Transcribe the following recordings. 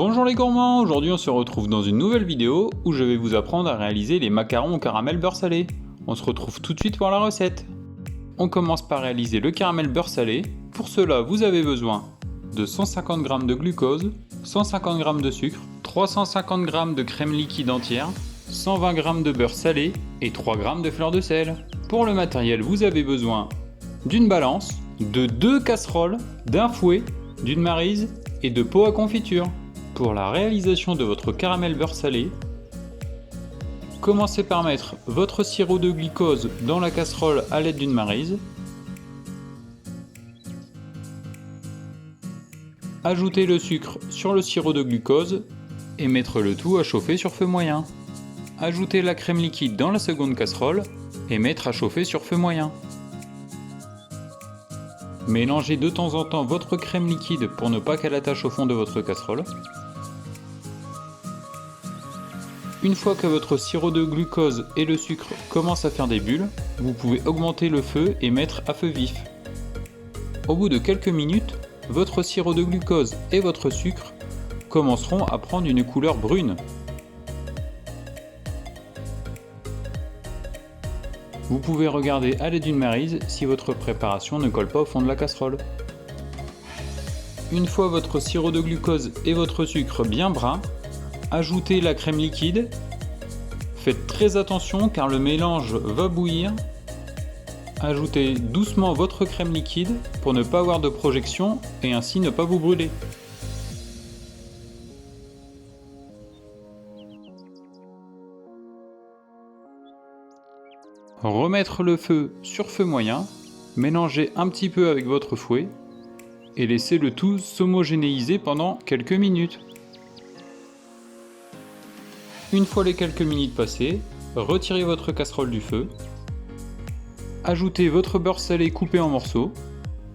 Bonjour les gourmands, aujourd'hui on se retrouve dans une nouvelle vidéo où je vais vous apprendre à réaliser les macarons au caramel beurre salé. On se retrouve tout de suite pour la recette. On commence par réaliser le caramel beurre salé. Pour cela, vous avez besoin de 150 g de glucose, 150 g de sucre, 350 g de crème liquide entière, 120 g de beurre salé et 3 g de fleur de sel. Pour le matériel, vous avez besoin d'une balance, de 2 casseroles, d'un fouet, d'une maryse et de pots à confiture. Pour la réalisation de votre caramel beurre salé, commencez par mettre votre sirop de glucose dans la casserole à l'aide d'une maryse. Ajoutez le sucre sur le sirop de glucose et mettre le tout à chauffer sur feu moyen. Ajoutez la crème liquide dans la seconde casserole et mettre à chauffer sur feu moyen. Mélangez de temps en temps votre crème liquide pour ne pas qu'elle attache au fond de votre casserole. Une fois que votre sirop de glucose et le sucre commencent à faire des bulles, vous pouvez augmenter le feu et mettre à feu vif. Au bout de quelques minutes, votre sirop de glucose et votre sucre commenceront à prendre une couleur brune. Vous pouvez regarder à l'aide d'une maryse si votre préparation ne colle pas au fond de la casserole. Une fois votre sirop de glucose et votre sucre bien bruns, ajoutez la crème liquide. Faites très attention car le mélange va bouillir. Ajoutez doucement votre crème liquide pour ne pas avoir de projection et ainsi ne pas vous brûler. Remettre le feu sur feu moyen, mélanger un petit peu avec votre fouet et laisser le tout s'homogénéiser pendant quelques minutes. Une fois les quelques minutes passées, retirez votre casserole du feu, ajoutez votre beurre salé coupé en morceaux,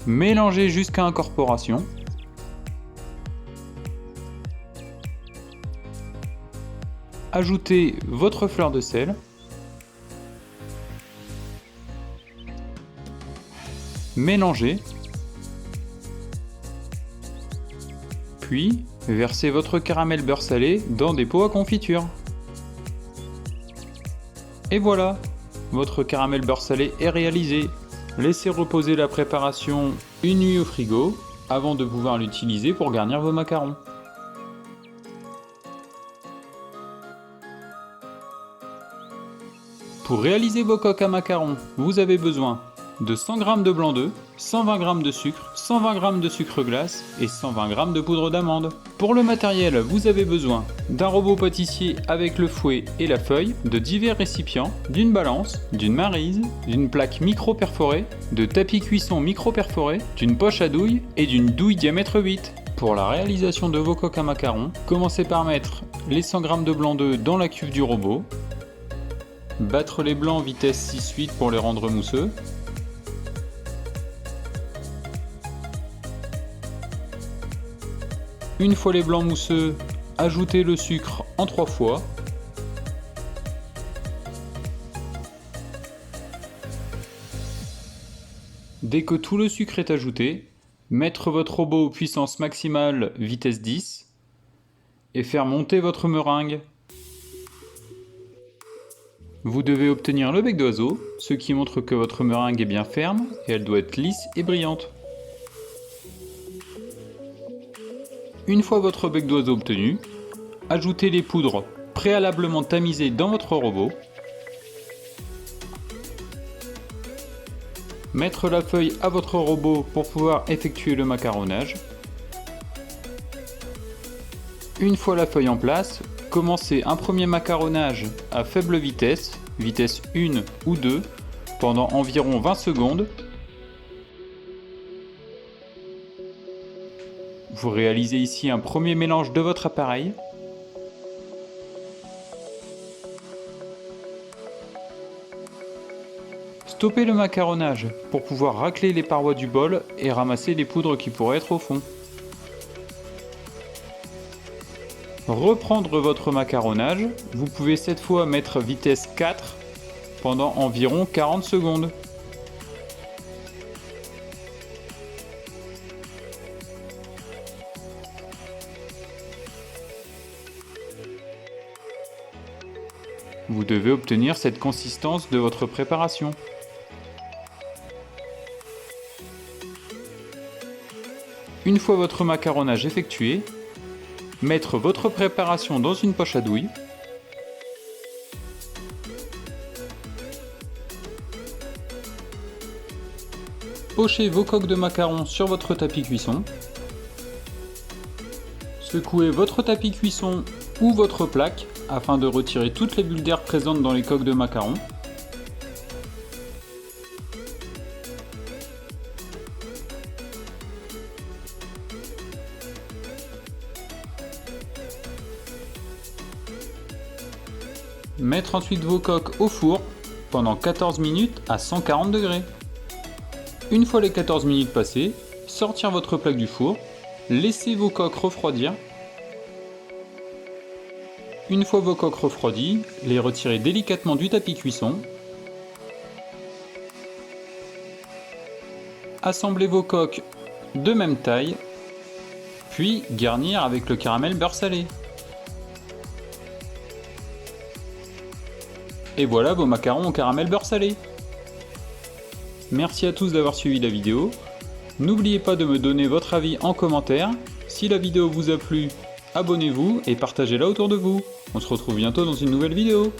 mélangez jusqu'à incorporation. Ajoutez votre fleur de sel. Mélangez. Puis, versez votre caramel beurre salé dans des pots à confiture. Et voilà, votre caramel beurre salé est réalisé. Laissez reposer la préparation une nuit au frigo avant de pouvoir l'utiliser pour garnir vos macarons. Pour réaliser vos coques à macarons, vous avez besoin de 100 g de blanc d'œuf, 120 g de sucre, 120 g de sucre glace et 120 g de poudre d'amande. Pour le matériel, vous avez besoin d'un robot pâtissier avec le fouet et la feuille, de divers récipients, d'une balance, d'une maryse, d'une plaque micro-perforée, de tapis cuisson micro-perforé, d'une poche à douille et d'une douille diamètre 8. Pour la réalisation de vos coques à macarons, commencez par mettre les 100 g de blanc d'œuf dans la cuve du robot, battre les blancs vitesse 6-8 pour les rendre mousseux, une fois les blancs mousseux, ajoutez le sucre en 3 fois. Dès que tout le sucre est ajouté, mettre votre robot puissance maximale vitesse 10 et faire monter votre meringue. Vous devez obtenir le bec d'oiseau, ce qui montre que votre meringue est bien ferme et elle doit être lisse et brillante. Une fois votre bec d'oiseau obtenu, ajoutez les poudres préalablement tamisées dans votre robot. Mettre la feuille à votre robot pour pouvoir effectuer le macaronnage. Une fois la feuille en place, commencez un premier macaronnage à faible vitesse, vitesse 1 ou 2, pendant environ 20 secondes. Vous réalisez ici un premier mélange de votre appareil. Stoppez le macaronnage pour pouvoir racler les parois du bol et ramasser les poudres qui pourraient être au fond. Reprendre votre macaronnage, vous pouvez cette fois mettre vitesse 4 pendant environ 40 secondes. Vous devez obtenir cette consistance de votre préparation. Une fois votre macaronnage effectué, mettre votre préparation dans une poche à douille. Pochez vos coques de macarons sur votre tapis cuisson. Secouez votre tapis cuisson ou votre plaque afin de retirer toutes les bulles d'air présentes dans les coques de macarons. Mettre ensuite vos coques au four pendant 14 minutes à 140 degrés. Une fois les 14 minutes passées, sortir votre plaque du four, laissez vos coques refroidir. Une fois vos coques refroidies, les retirez délicatement du tapis cuisson. Assemblez vos coques de même taille, puis garnir avec le caramel beurre salé. Et voilà vos macarons au caramel beurre salé. Merci à tous d'avoir suivi la vidéo. N'oubliez pas de me donner votre avis en commentaire. Si la vidéo vous a plu, abonnez-vous et partagez-la autour de vous. On se retrouve bientôt dans une nouvelle vidéo.